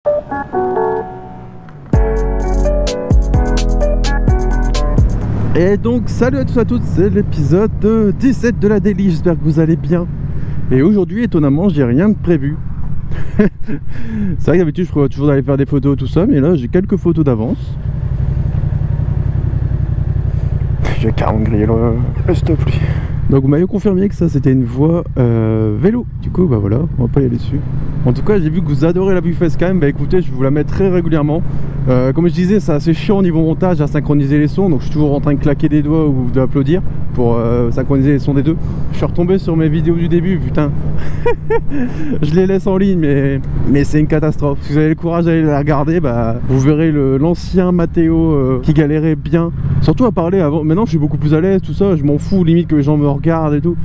Et donc salut à tous et à toutes, c'est l'épisode 17 de la Daily, j'espère que vous allez bien. Et aujourd'hui étonnamment j'ai rien de prévu. C'est vrai que d'habitude je prévois toujours d'aller faire des photos tout ça, mais là j'ai quelques photos d'avance. J'ai carrément grillé le stop lui. Donc vous m'avez confirmé que ça c'était une voie vélo. Du coup bah voilà, on va pas y aller dessus. En tout cas j'ai vu que vous adorez la vue facecam. Bah écoutez, je vais vous la mettre très régulièrement. Comme je disais, c'est assez chiant au niveau montage à synchroniser les sons. Donc je suis toujours en train de claquer des doigts ou d'applaudir pour synchroniser les sons des deux. Je suis retombé sur mes vidéos du début, putain. Je les laisse en ligne mais c'est une catastrophe. Si vous avez le courage d'aller la regarder, bah vous verrez l'ancien Mathéo qui galérait bien. Surtout à parler avant. Maintenant je suis beaucoup plus à l'aise, tout ça, je m'en fous limite que les gens me regardent et tout.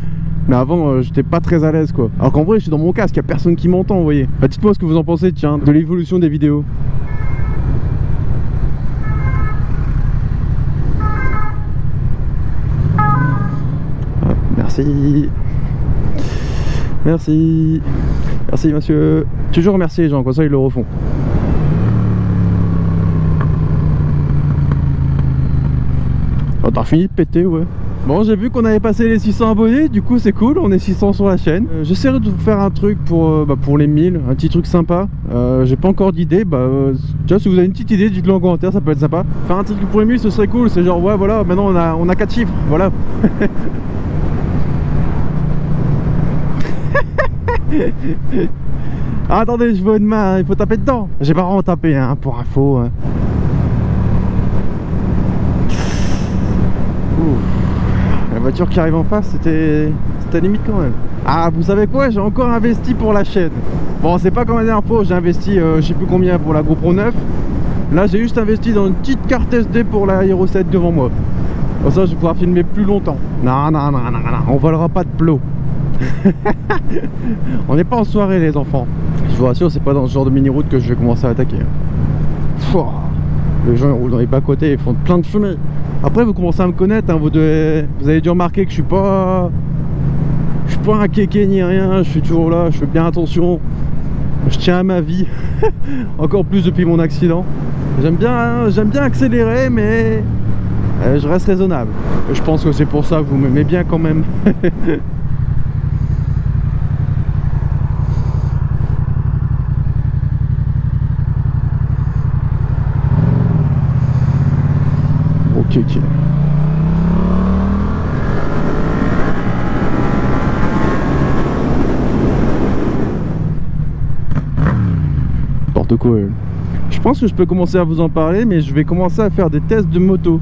Mais avant j'étais pas très à l'aise quoi. Alors qu'en vrai je suis dans mon casque, y a personne qui m'entend, vous voyez. Bah, dites-moi ce que vous en pensez, tiens, de l'évolution des vidéos. Ah, merci. Merci. Merci monsieur. Toujours remercier les gens, comme ça ils le refont. Oh, t'as fini de péter, ouais. Bon, j'ai vu qu'on avait passé les 600 abonnés, du coup c'est cool, on est 600 sur la chaîne. J'essaierai de vous faire un truc pour les 1000, un petit truc sympa. J'ai pas encore d'idée, déjà si vous avez une petite idée, dites-le en commentaire, ça peut être sympa. Faire un truc pour les 1000, ce serait cool, c'est genre, ouais voilà, maintenant on a 4 chiffres, voilà. Ah, attendez, je vois une main, il faut taper dedans. J'ai pas vraiment tapé, hein, pour info. Hein. La voiture qui arrive en face, c'était limite quand même. Ah, vous savez quoi, j'ai encore investi pour la chaîne. Bon, c'est pas comme la dernière fois, j'ai investi je sais plus combien pour la GoPro 9. Là j'ai juste investi dans une petite carte SD pour la Hero 7 devant moi. Comme ça je vais pouvoir filmer plus longtemps. Non, on volera pas de plot. On n'est pas en soirée les enfants. Je vous rassure, c'est pas dans ce genre de mini-route que je vais commencer à attaquer. Les gens ils roulent dans les bas-côtés, ils font plein de fumée. Après vous commencez à me connaître, hein, vous avez dû remarquer que je suis pas un kéké ni rien, je suis toujours là, je fais bien attention. Je tiens à ma vie. Encore plus depuis mon accident. J'aime bien accélérer, mais je reste raisonnable. Je pense que c'est pour ça que vous m'aimez bien quand même. Ok. N'importe quoi. Je pense que je peux commencer à vous en parler, mais je vais commencer à faire des tests de moto.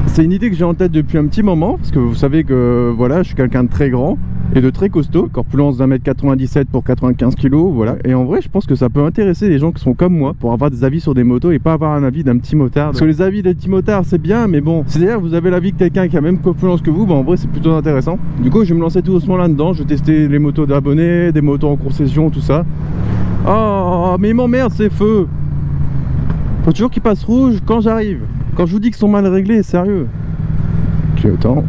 C'est une idée que j'ai en tête depuis un petit moment, parce que vous savez que voilà, je suis quelqu'un de très grand et de très costaud, corpulence d'1m97 pour 95 kg, voilà. Et en vrai, je pense que ça peut intéresser les gens qui sont comme moi, pour avoir des avis sur des motos et pas avoir un avis d'un petit motard. Parce que les avis des petits motards, c'est bien, mais bon, c'est-à-dire vous avez l'avis de quelqu'un qui a même corpulence que vous, bah en vrai, c'est plutôt intéressant. Du coup, je vais me lancer tout doucement là-dedans. Je vais tester les motos d'abonnés, des motos en concession, tout ça. Oh, mais il m'emmerde ces feux. Faut toujours qu'ils passent rouge quand j'arrive. Quand je vous dis qu'ils sont mal réglés, sérieux. Ok, attends.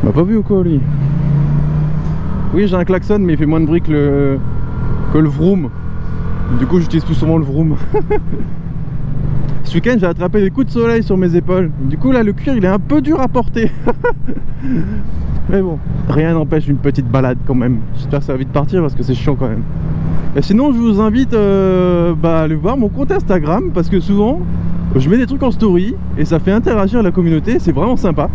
M'a pas vu ou quoi lui? Oui, j'ai un klaxon, mais il fait moins de bruit que le vroom. Du coup, j'utilise plus souvent le vroom. Ce week-end j'ai attrapé des coups de soleil sur mes épaules. Du coup là le cuir il est un peu dur à porter. Mais bon, rien n'empêche une petite balade quand même. J'espère que ça va vite partir parce que c'est chiant quand même. Et sinon je vous invite à aller voir mon compte Instagram, parce que souvent je mets des trucs en story et ça fait interagir la communauté, c'est vraiment sympa.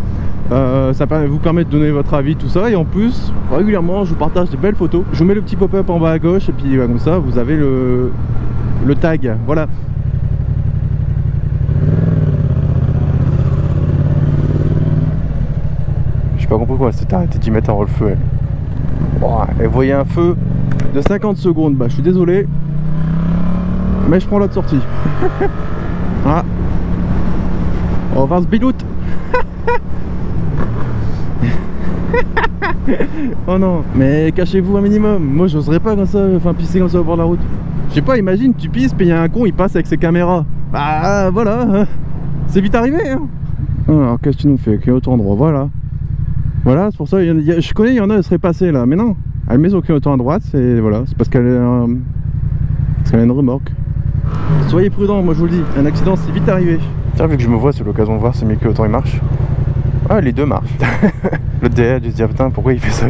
Ça vous permet de donner votre avis, tout ça. Et en plus régulièrement je vous partage des belles photos. Je vous mets le petit pop-up en bas à gauche et puis comme ça vous avez le tag, voilà. J'ai pas compris quoi, c'est arrêté d'y mettre un roll-feu elle. Bon, et vous voyez un feu de 50 secondes, bah je suis désolé, mais je prends l'autre sortie. Ah, on va se biloute. Oh non, mais cachez-vous un minimum. Moi j'oserais pas comme ça, enfin pisser comme ça au bord de la route. Je sais pas, imagine tu pisses, puis il y a un con, il passe avec ses caméras. Bah voilà, c'est vite arrivé hein. Alors qu'est-ce que tu nous fais? Clignotant droit, voilà. Voilà, c'est pour ça, je connais, il y en a, elle serait passée là, mais non. Elle met son clignotant à droite, et voilà, c'est parce qu'elle a une remorque. Soyez prudents, moi je vous le dis, un accident c'est vite arrivé. Tiens, vu que je me vois, c'est l'occasion de voir si mes clignotants ils marchent. Ah, les deux marchent. L'autre derrière, je me dis, ah putain, pourquoi il fait ça?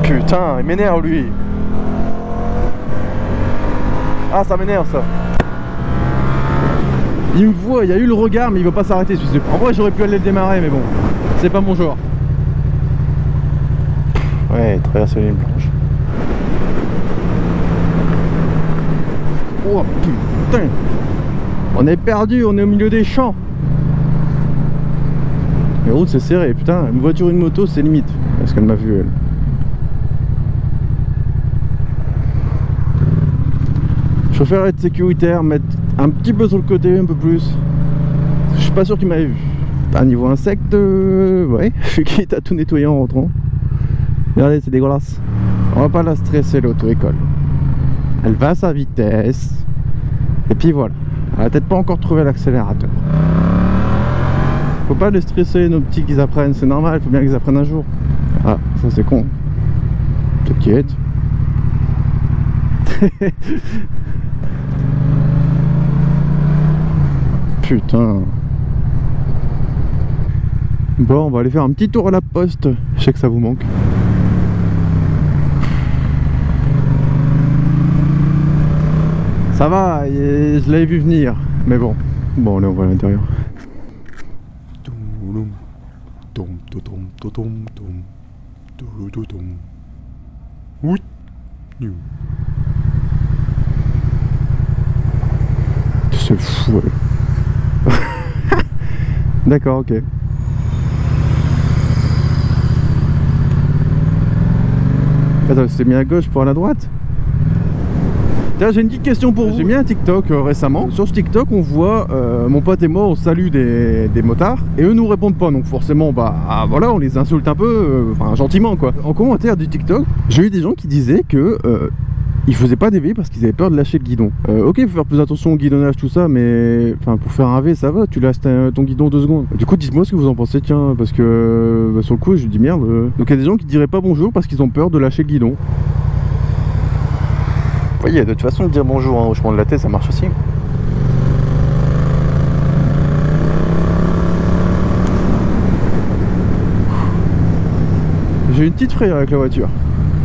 Putain, il m'énerve lui. Ah, ça m'énerve ça. Il me voit, il y a eu le regard, mais il veut pas s'arrêter. En vrai, j'aurais pu aller le démarrer, mais bon, c'est pas mon genre. Ouais, traverser les lignes blanches. Oh putain, on est perdu, on est au milieu des champs. Les routes c'est serré, putain, une voiture, une moto c'est limite. Est-ce qu'elle m'a vu elle? Je préfère être sécuritaire, mettre un petit peu sur le côté, un peu plus. Je suis pas sûr qu'il m'avait vu. À niveau insecte, ouais, je suis quitte à tout nettoyer en rentrant. Regardez, c'est dégueulasse. On va pas la stresser l'auto-école. Elle va à sa vitesse. Et puis voilà. Elle a peut-être pas encore trouvé l'accélérateur. Faut pas les stresser, nos petits qu'ils apprennent. C'est normal, faut bien qu'ils apprennent un jour. Ah, ça c'est con. T'inquiète. Putain. Bon, on va aller faire un petit tour à la poste. Je sais que ça vous manque. Ça va, je l'avais vu venir. Mais bon. Bon, là on va à l'intérieur. C'est fou, ouais. D'accord, ok. Attends, c'était mis à gauche pour aller à droite? Tiens, j'ai une petite question pour vous. J'ai mis un TikTok récemment. Sur ce TikTok, on voit mon pote et moi, on salue des motards et eux nous répondent pas. Donc forcément, bah voilà, on les insulte un peu, enfin gentiment quoi. En commentaire du TikTok, j'ai eu des gens qui disaient que ils faisaient pas des V parce qu'ils avaient peur de lâcher le guidon. Ok, il faut faire plus attention au guidonnage, tout ça, mais enfin pour faire un V, ça va, tu lâches ton guidon 2 secondes. Du coup, dites-moi ce que vous en pensez, tiens, parce que sur le coup, je dis merde. Donc il y a des gens qui diraient pas bonjour parce qu'ils ont peur de lâcher le guidon. Vous voyez, il y a d'autres façons de dire bonjour, hein, au chemin de la tête, ça marche aussi. J'ai une petite frayeur avec la voiture.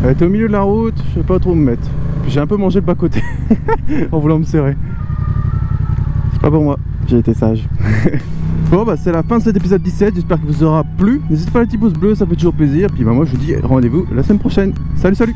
Elle était au milieu de la route, je sais pas trop où me mettre. Puis j'ai un peu mangé le bas-côté en voulant me serrer. C'est pas pour moi, j'ai été sage. Bon bah c'est la fin de cet épisode 17, j'espère qu'il vous aura plu. N'hésitez pas à le petit pouce bleu, ça fait toujours plaisir. Puis bah moi je vous dis rendez-vous la semaine prochaine. Salut salut.